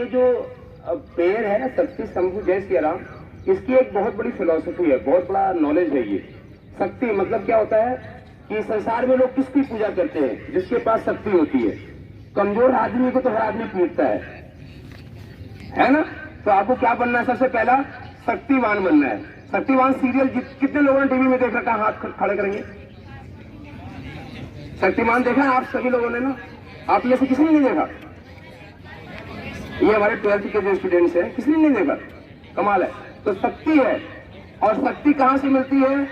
ये जो पेड़ है ना, शक्ति शंभु जय सिया राम, इसकी एक बहुत बड़ी फिलॉसफी है, बहुत बड़ा नॉलेज है ये। शक्ति मतलब क्या होता है कि संसार में लोग किसकी पूजा करते हैं? जिसके पास शक्ति होती है। कमजोर आदमी को तो हर आदमी पीटता है ना? तो आपको क्या बनना है? सबसे पहला शक्तिवान बनना है। शक्तिवान सीरियल कितने लोगों ने टीवी में देख रखा? हाथ खड़े करेंगे। शक्तिमान देखा आप सभी लोगों ने ना? आप में से किसी ने नहीं देखा? ये हमारे 12th के जो स्टूडेंट्स हैं, किसी ने नहीं देखा? कमाल है। तो शक्ति है, और शक्ति कहां से मिलती है?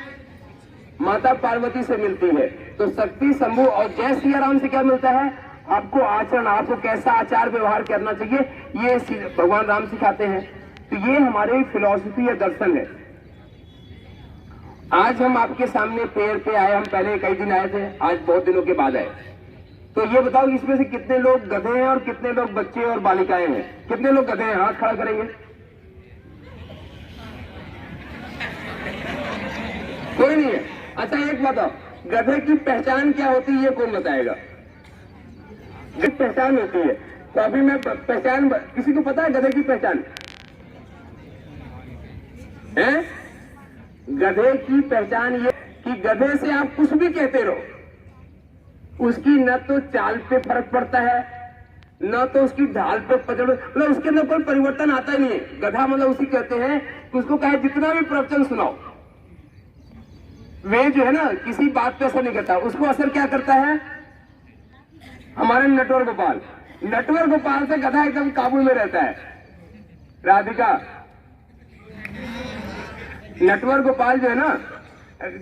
माता पार्वती से मिलती है। तो शक्ति शंभु और जय सिया राम से क्या मिलता है? आपको आचरण, आपको कैसा आचार व्यवहार करना चाहिए, ये भगवान राम सिखाते हैं। तो ये हमारी फिलॉसफी या दर्शन है। आज हम आपके सामने पेड़ पे आए, हम पहले कई दिन आए थे, आज बहुत दिनों के बाद आए। तो ये बताओ इसमें से कितने लोग गधे हैं और कितने लोग बच्चे और बालिकाएं हैं? कितने लोग गधे हैं? हाथ खड़ा करेंगे। कोई नहीं है। अच्छा एक बताओ, गधे की पहचान क्या होती है, ये कौन बताएगा? पहचान होती है, तो अभी मैं पहचान, किसी को पता है गधे की पहचान है? गधे की पहचान ये कि गधे से आप कुछ भी कहते रहो, उसकी न तो चाल पे फर्क पड़ता है, न तो उसकी ढाल पे पकड़, मतलब उसके अंदर कोई परिवर्तन आता ही नहीं है। गधा मतलब उसी कहते हैं कि उसको कहे जितना भी प्रवचन सुनाओ, वे जो है ना किसी बात पे असर नहीं करता। उसको असर क्या करता है? हमारे नटवर गोपाल, नटवर गोपाल से गधा एकदम काबू में रहता है। राधिका, नटवर गोपाल जो है ना,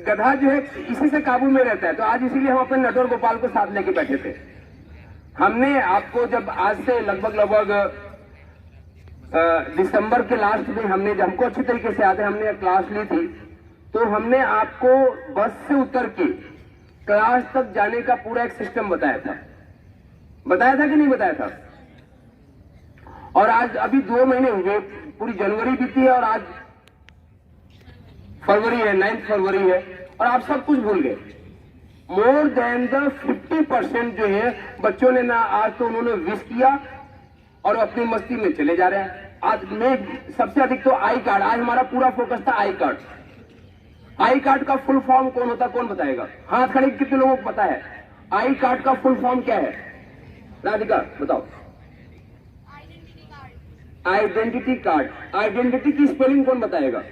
गधा जो है इसी से काबू में रहता है। तो आज इसीलिए हम अपने नटवर गोपाल को साथ लेके बैठे थे। हमने आपको जब आज से लगभग दिसंबर के लास्ट में हमने, जब हमको अच्छी तरीके से याद है, हमने क्लास ली थी, तो हमने आपको बस से उतर के क्लास तक जाने का पूरा एक सिस्टम बताया था कि नहीं बताया था? और आज अभी 2 महीने हुए, पूरी जनवरी बीती है और आज फरवरी है, 9 फरवरी है, और आप सब कुछ भूल गए। मोर देन द 50% जो है बच्चों ने ना, आज तो उन्होंने विश किया और अपनी मस्ती में चले जा रहे हैं। आज में सबसे अधिक तो आई कार्ड, आज हमारा पूरा फोकस था आई कार्ड। आई कार्ड का फुल फॉर्म कौन होता, कौन बताएगा? हाथ खड़े कितने लोगों को पता है आई कार्ड का फुल फॉर्म क्या है? राधिका बताओ। Identity card. आइडेंटिटी की स्पेलिंग कौन बताएगा?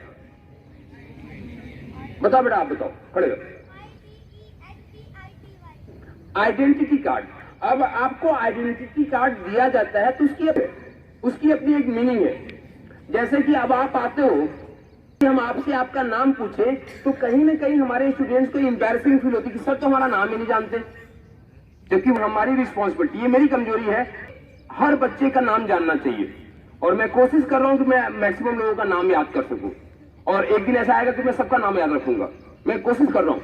बताओ बेटा, आप बताओ, खड़े हो। Identity card. अब आपको आइडेंटिटी कार्ड दिया जाता है तो उसकी अपनी एक मीनिंग है। जैसे कि अब आप आते हो, हम आपसे आपका नाम पूछे तो कहीं ना कहीं हमारे स्टूडेंट्स को एम्बैरेसिंग फील होती है कि सर तो हमारा नाम ही नहीं जानते, जबकि हमारी रिस्पॉन्सिबिलिटी, ये मेरी कमजोरी है, हर बच्चे का नाम जानना चाहिए। और मैं कोशिश कर रहा हूं कि मैं मैक्सिमम लोगों का नाम याद कर सकूं, और एक दिन ऐसा आएगा कि मैं सबका नाम याद रखूंगा, मैं कोशिश कर रहा हूं।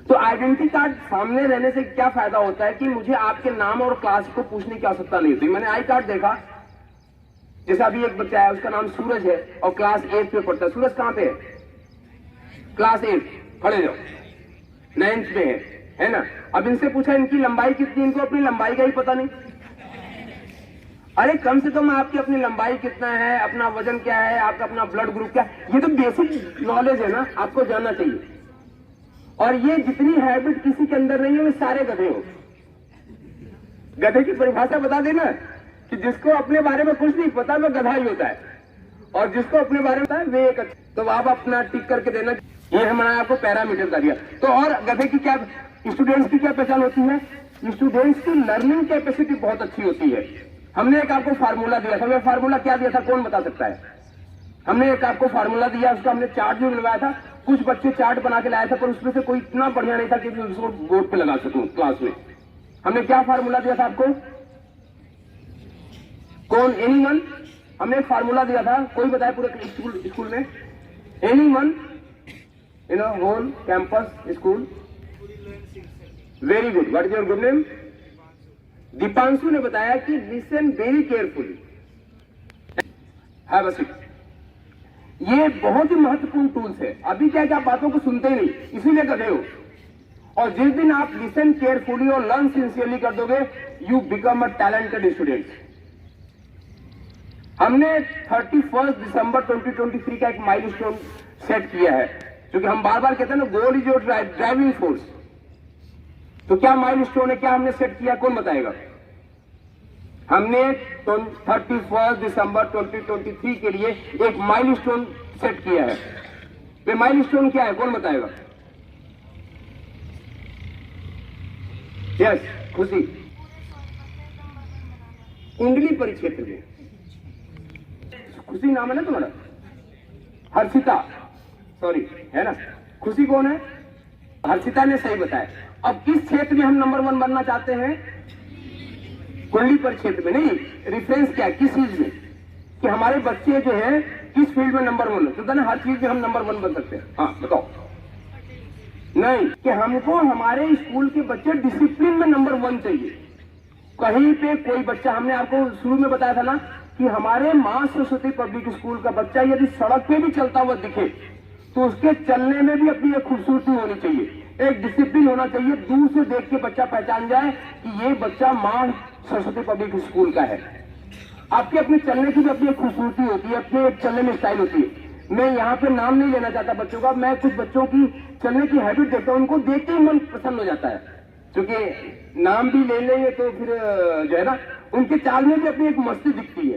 तो आइडेंटिटी कार्ड सामने रहने से क्या फायदा होता है कि मुझे आपके नाम और क्लास को पूछने की आवश्यकता नहीं होती। मैंने आई कार्ड देखा, जैसे अभी एक बच्चा है, उसका नाम सूरज है और क्लास 8 में पढ़ता है। सूरज कहां पे है? क्लास 8, खड़े जाओ, 9th में है ना? अब इनसे पूछा इनकी लंबाई कितनी, इनको अपनी लंबाई का ही पता नहीं। अरे कम से कम आपकी अपनी लंबाई कितना है, अपना वजन क्या है, आपका अपना ब्लड ग्रुप क्या है, ये तो बेसिक नॉलेज है ना, आपको जानना चाहिए। और ये जितनी हैबिट किसी के अंदर नहीं है, वे सारे गधे हो। गधे की परिभाषा बता देना कि जिसको अपने बारे में कुछ नहीं पता वो गधा ही होता है, और जिसको अपने बारे में पता है वे एक। तो आप अपना टिक करके देना। ये हमने आपको पैरामीटर का दिया। तो और गधे की क्या, स्टूडेंट्स की क्या पहचान होती है? स्टूडेंट्स की लर्निंग कैपेसिटी बहुत अच्छी होती है। हमने एक आपको फार्मूला दिया था, वो फार्मूला क्या दिया था, कौन बता सकता है? हमने एक आपको फार्मूला दिया, उसका हमने चार्ट भी बनवाया था। कुछ बच्चे चार्ट बना के लाए थे, पर उसमें से कोई इतना बढ़िया नहीं था कि उसको बोर्ड पे लगा सकूं क्लास में। हमने क्या फार्मूला दिया था आपको? कौन? एनीवन? हमने एक फार्मूला दिया था, कोई बताए पूरे स्कूल में? Anyone in whole campus school? Very good. What is your good name? Deepanshu ने बताया कि listen very carefully, have a seat. ये बहुत ही महत्वपूर्ण टूल्स है। अभी क्या आप बातों को सुनते ही नहीं, इसीलिए गधे हो। और जिस दिन आप लिसन केयरफुली और लर्न सिंसियरली कर दोगे, you become a talented student. हमने 31 दिसंबर 2023 का एक माइलस्टोन सेट किया है, क्योंकि हम बार बार कहते हैं ना, गोल इज योर ड्राइविंग फोर्स। तो क्या माइलस्टोन है, क्या हमने सेट किया, कौन बताएगा? हमने 31 दिसंबर 2023 के लिए एक माइलस्टोन सेट किया है। वे माइलस्टोन क्या है, कौन बताएगा? यस, खुशी। कुंडली परिक्षेत्र में खुशी नाम है ना तुम्हारा? हर्षिता, सॉरी, है ना? खुशी कौन है? हर्षिता ने सही बताया। अब किस क्षेत्र में हम नंबर 1 बनना चाहते हैं? कुंडली परिक्षेत्र में। नहीं, रेफरेंस क्या है, किस चीज में, कि हमारे बच्चे जो है किस फील्ड में नंबर 1 है? तो ना हर चीज में हम नंबर 1 बन सकते हैं। हाँ बताओ। नहीं, कि हमको हमारे स्कूल के बच्चे डिसिप्लिन में नंबर 1 चाहिए। कहीं पे कोई बच्चा, हमने आपको शुरू में बताया था ना कि हमारे मां सरस्वती पब्लिक स्कूल का बच्चा यदि सड़क पे भी चलता हुआ दिखे तो उसके चलने में भी अपनी एक खूबसूरती होनी चाहिए, एक डिसिप्लिन होना चाहिए। दूर से देख के बच्चा पहचान जाए कि ये बच्चा मां सरस्वती पब्लिक स्कूल का है। आपके अपने चलने की भी अपनी एक खूबसूरती होती है, अपने एक चलने में स्टाइल होती है। मैं यहाँ पे नाम नहीं लेना चाहता बच्चों का, मैं कुछ बच्चों की चलने की हैबिट देखता हूँ, उनको देख के ही मन प्रसन्न हो जाता है। क्योंकि नाम भी ले लेंगे तो फिर जो है ना, उनके चाल में भी अपनी एक मस्ती दिखती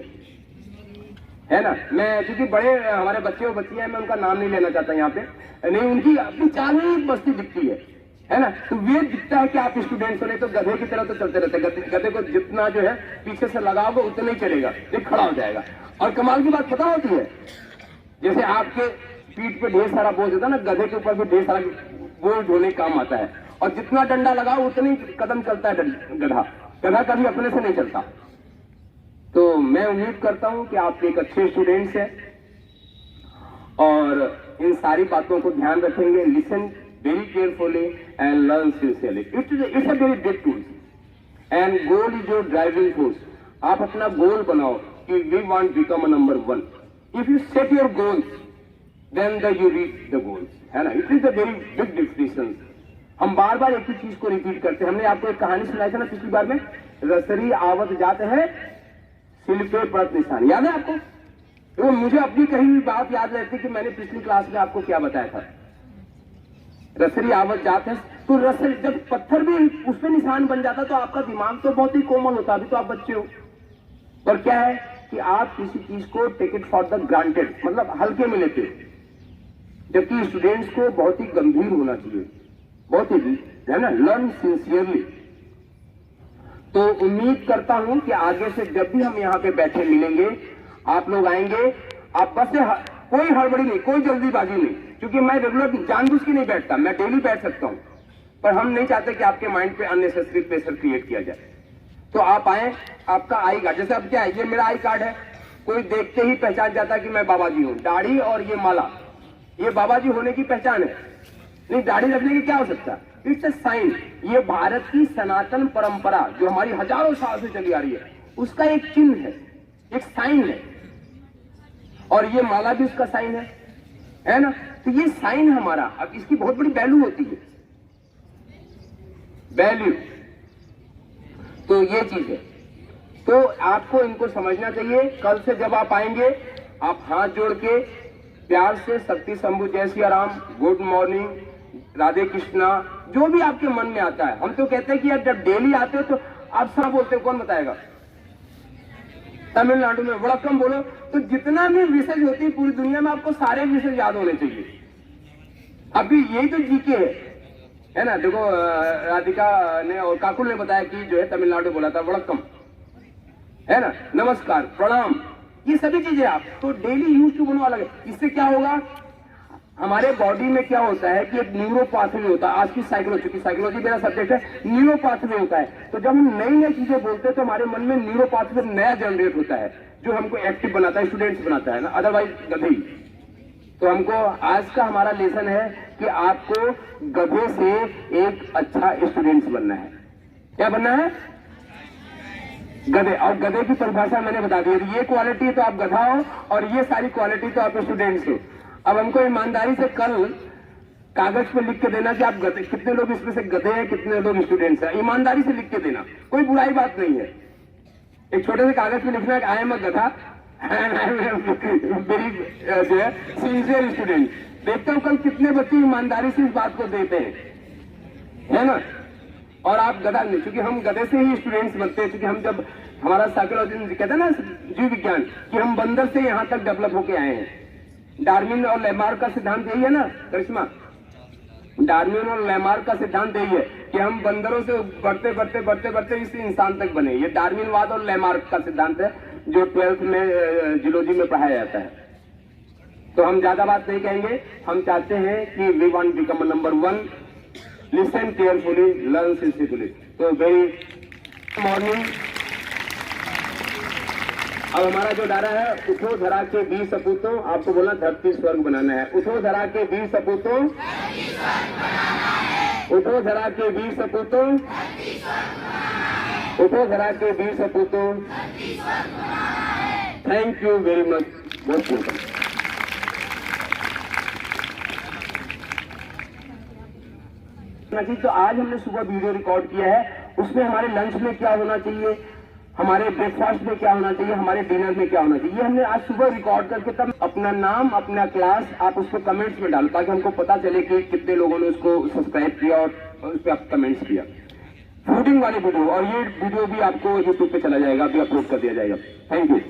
है ना? मैं क्योंकि बड़े हमारे बच्चे और बच्चियां हैं, मैं उनका नाम नहीं लेना चाहता यहाँ पे, नहीं, उनकी अपनी चाल में एक मस्ती दिखती है ना? तो वे दिखता है कि आप स्टूडेंट्स हो, नहीं तो गधे की तरह तो चलते रहते। गधे को जितना जो है पीछे से लगाओगे उतना ही चलेगा, ये खड़ा हो जाएगा। और कमाल की बात पता होती है, जैसे आपके पीठ पे ढेर सारा बोझ होता है ना, गधे के ऊपर भी ढेर सारा बोझ ढोने काम आता है। और जितना डंडा लगाओ उतनी कदम चलता है गधा। गधा कभी अपने से नहीं चलता। तो मैं उम्मीद करता हूं कि आप एक अच्छे स्टूडेंट्स हैं और इन सारी बातों को ध्यान रखेंगे। Listen very carefully and learn sincerely. It's a very big tool and goal is your driving force. आप अपना गोल बनाओ कि we want become a number 1। If you set your goals then you reach the goals, है ना? It is a very big difference. हम बार बार एक ही चीज को रिपीट करते हैं। हमने आपको एक कहानी सुनाई थी ना पिछली बार में, रसरी आवत जाते हैं सिल पे पड़त निशान, याद है आपको? तो मुझे अपनी कही हुई बात याद रहती कि मैंने पिछली क्लास में आपको क्या बताया था। रसरी आवत जाते हैं तो रसरी, जब पत्थर भी उस पर निशान बन जाता तो आपका दिमाग तो बहुत ही कोमल होता, अभी तो आप बच्चे हो। पर क्या है कि आप किसी चीज को take it for the granted, मतलब हल्के में लेते हो, जबकि स्टूडेंट्स को बहुत ही गंभीर होना चाहिए, बहुत ही, है ना, लर्न सिंसियरली। तो उम्मीद करता हूं कि आगे से जब भी हम यहाँ पे बैठे मिलेंगे, आप लोग आएंगे, आप बस कोई हड़बड़ी नहीं, कोई जल्दीबाजी नहीं, क्योंकि मैं रेगुलर जानबूझ के नहीं बैठता, मैं डेली बैठ सकता हूं, पर हम नहीं चाहते कि आपके माइंड पे अननेसेसरी प्रेशर क्रिएट किया जाए। तो आप आए, आपका आई कार्ड, जैसे अब क्या है, ये मेरा आई कार्ड है, कोई देखते ही पहचान जाता है कि मैं बाबा जी हूँ। दाढ़ी और ये माला, ये बाबा जी होने की पहचान है। नहीं, दाढ़ी रखने की क्या हो सकता है? It's a sign. ये भारत की सनातन परंपरा जो हमारी हजारों साल से चली आ रही है, उसका एक चिन्ह है, एक साइन है। और ये माला भी उसका साइन है ना? तो ये साइन हमारा, अब इसकी बहुत बड़ी वैल्यू होती है, वैल्यू। तो ये चीज है, तो आपको इनको समझना चाहिए। कल से जब आप आएंगे, आप हाथ जोड़ के प्यार से शक्ति शंभु जय सिया राम, गुड मॉर्निंग, राधे कृष्णा, जो भी आपके मन में आता है। हम तो कहते हैं कि यार जब डेली आते हो तो आप सब बोलते हो, कौन बताएगा? तमिलनाडु में वड़क्कम बोलो, तो जितना भी विषय होती है पूरी दुनिया में, आपको सारे विषय याद होने चाहिए। अभी यही तो जीके है ना? देखो, राधिका ने और काकुल ने बताया कि जो है तमिलनाडु बोला था वड़क्कम, है ना, नमस्कार, प्रणाम, ये सभी चीजें आप तो डेली यूज टू बनवा लगे। इससे क्या होगा, हमारे बॉडी में क्या होता है कि एक न्यूरो पाथवे होता है। आज की साइकोलॉजी मेरा सब्जेक्ट है, न्यूरो पाथवे होता है। तो जब हम नई नई चीजें बोलते हैं तो हमारे मन में न्यूरो पाथवे नया जनरेट होता है, जो हमको एक्टिव बनाता है, स्टूडेंट्स बनाता है ना, अदरवाइज गधे। तो हमको आज का हमारा लेसन है कि आपको गधे से एक अच्छा स्टूडेंट्स बनना है। क्या बनना है? गधे। और गधे की परिभाषा मैंने बता दी, ये क्वालिटी तो आप गधा हो और ये सारी क्वालिटी तो आप स्टूडेंट्स हो। अब हमको ईमानदारी से कल कागज पे लिख के देना कि आप गधे, कितने लोग इसमें से गधे हैं, कितने लोग स्टूडेंट्स हैं, ईमानदारी से लिख के देना, कोई बुराई बात नहीं है। एक छोटे से कागज पे लिखना है आई एम अ गधा, वेरी जो है सिंसियर स्टूडेंट। देखता हूँ कल कितने बच्चे ईमानदारी से इस बात को देते हैं, है ना। और आप गधा नहीं, क्योंकि हम गधे से ही स्टूडेंट्स बनते हैं, क्योंकि हम जब हमारा साइकोलॉजी कहते हैं ना जीव विज्ञान कि हम बंदर से यहाँ तक डेवलप होके आए हैं। डार्विन और लेमार्क का सिद्धांत यही है ना करिश्मा, डार्विन और लेमार्क का सिद्धांत यही है कि हम बंदरों से बढ़ते बढ़ते बढ़ते बढ़ते इस इंसान तक बने। ये डार्विनवाद और लेमार्क का सिद्धांत है जो 12th में जियोलॉजी में पढ़ाया जाता है। तो हम ज्यादा बात नहीं कहेंगे, हम चाहते हैं कि we want become number 1, listen carefully, learn sincerely. तो वेरी मॉर्निंग। अब हमारा जो डारा है, उठो धरा के 20 सपूतों, आपको बोलना धरती स्वर्ग बनाना है। उठो धरा के 20 सपूतों, उठो धरा के 20 सपूतों, उठो धरा के 20 सपूतों। थैंक यू वेरी मच, बहुत वेलकम। तो आज हमने सुबह वीडियो रिकॉर्ड किया है, उसमें हमारे लंच में क्या होना चाहिए, हमारे ब्रेकफास्ट में क्या होना चाहिए, हमारे डिनर में क्या होना चाहिए, ये हमने आज सुबह रिकॉर्ड करके तब अपना नाम, अपना क्लास आप उसको कमेंट्स में डालो ताकि हमको पता चले कि कितने लोगों ने उसको सब्सक्राइब किया और उस पर आप कमेंट्स किया। फूडिंग वाली वीडियो, और ये वीडियो भी आपको यूट्यूब पे चला जाएगा, अभी अपलोड कर दिया जाएगा। Thank you.